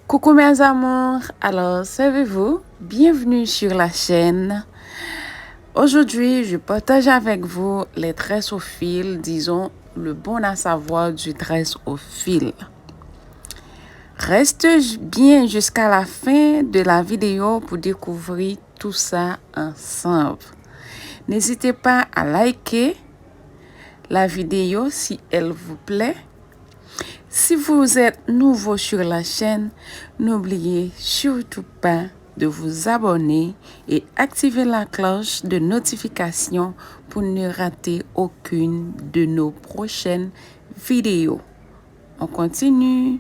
Coucou mes amours, alors savez-vous, bienvenue sur la chaîne. Aujourd'hui, je partage avec vous les tresses au fil, disons le bon à savoir du tresse au fil. Reste bien jusqu'à la fin de la vidéo pour découvrir tout ça ensemble. N'hésitez pas à liker la vidéo si elle vous plaît. Si vous êtes nouveau sur la chaîne, n'oubliez surtout pas de vous abonner et activer la cloche de notification pour ne rater aucune de nos prochaines vidéos. On continue.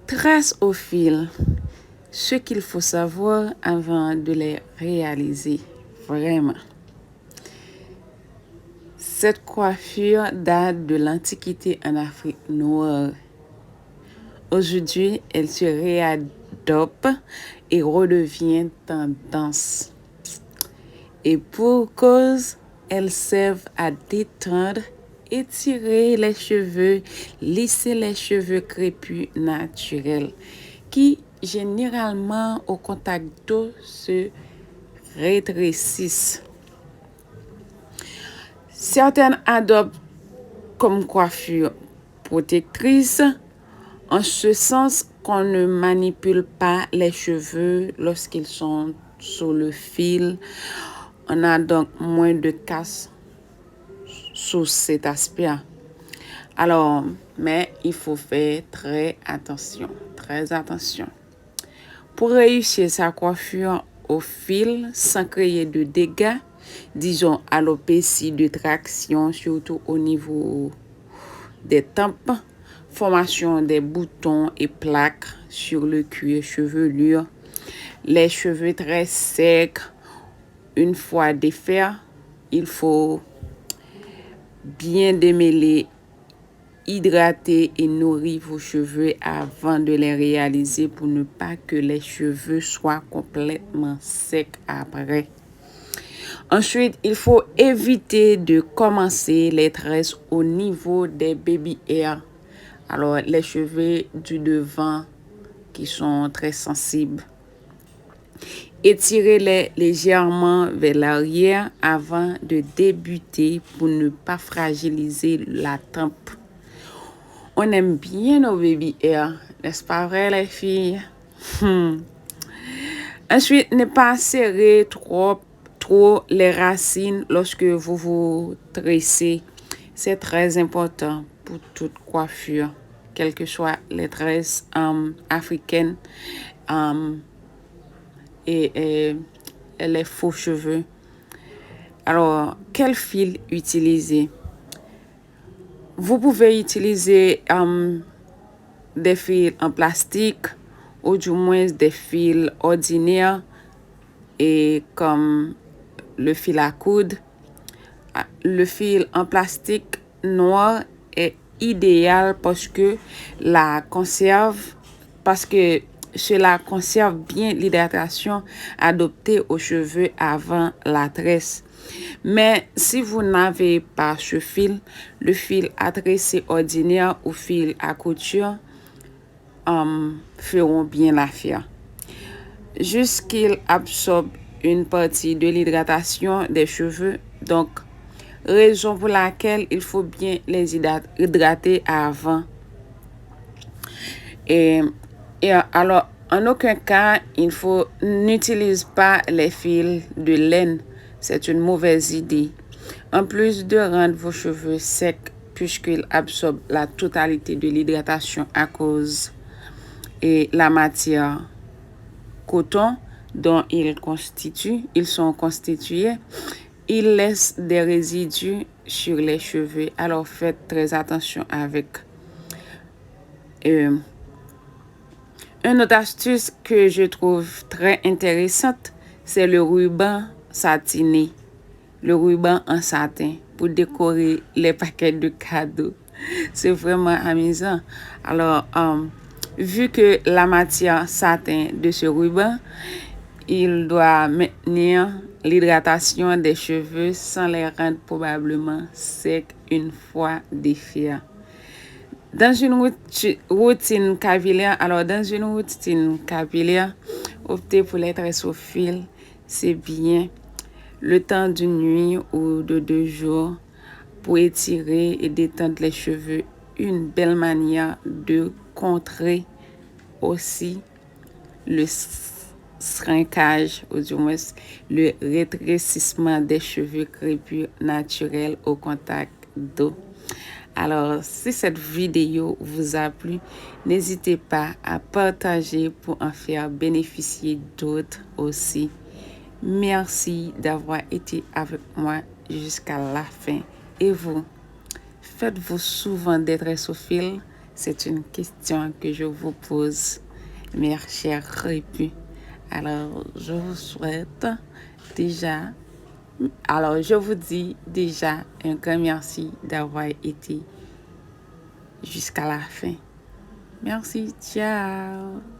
Tresse au fil. Ce qu'il faut savoir avant de les réaliser. Vraiment. Cette coiffure date de l'Antiquité en Afrique noire. Aujourd'hui, elle se réadopte et redevient tendance. Et pour cause, elles servent à détendre, étirer les cheveux, lisser les cheveux crépus naturels qui, généralement, au contact d'eau, se rétrécissent. Certaines adoptent comme coiffure protectrice, en ce sens qu'on ne manipule pas les cheveux lorsqu'ils sont sur le fil. On a donc moins de casse sous cet aspect. Alors, mais il faut faire très attention. Pour réussir sa coiffure au fil sans créer de dégâts, disons alopécie de traction, surtout au niveau des tempes, formation des boutons et plaques sur le cuir chevelu, les cheveux très secs. Une fois défaits, il faut bien démêler, hydrater et nourrir vos cheveux avant de les réaliser pour ne pas que les cheveux soient complètement secs après. Ensuite, il faut éviter de commencer les tresses au niveau des baby hairs. Alors, les cheveux du devant qui sont très sensibles. Étirez-les légèrement vers l'arrière avant de débuter pour ne pas fragiliser la tempe. On aime bien nos baby hairs, n'est-ce pas vrai les filles? Ensuite, ne pas serrer trop les racines lorsque vous vous tressez. C'est très important pour toute coiffure, quelles que soient les tresses africaines et les faux cheveux. Alors, quel fil utiliser? Vous pouvez utiliser des fils en plastique ou du moins des fils ordinaires et comme le fil à coudre. Le fil en plastique noir est idéal parce que cela conserve bien l'hydratation adoptée aux cheveux avant la tresse. Mais si vous n'avez pas ce fil, le fil à tresser ordinaire ou fil à couture feront bien l'affaire. Juste qu'il absorbe une partie de l'hydratation des cheveux. Donc, raison pour laquelle il faut bien les hydrater avant. Et alors, en aucun cas, n'utilise pas les fils de laine. C'est une mauvaise idée. En plus de rendre vos cheveux secs, puisqu'ils absorbent la totalité de l'hydratation à cause de la matière coton dont ils sont constitués, ils laissent des résidus sur les cheveux. Alors, faites très attention avec eux. Une autre astuce que je trouve très intéressante, c'est le ruban satiné, le ruban en satin pour décorer les paquets de cadeaux. C'est vraiment amusant. Alors, Vu que la matière satin de ce ruban, il doit maintenir l'hydratation des cheveux sans les rendre probablement secs une fois défaits. Dans une routine capillaire, opter pour les tresses au fil, c'est bien le temps d'une nuit ou de 2 jours pour étirer et détendre les cheveux. Une belle manière de contrer aussi le shrinkage, ou du moins le rétrécissement des cheveux crépus naturels au contact d'eau. Alors, si cette vidéo vous a plu, n'hésitez pas à partager pour en faire bénéficier d'autres aussi. Merci d'avoir été avec moi jusqu'à la fin. Et vous, faites-vous souvent des tresses au fil? C'est une question que je vous pose, mes chers crépus. Alors, je vous dis déjà un grand merci d'avoir été jusqu'à la fin. Merci, ciao.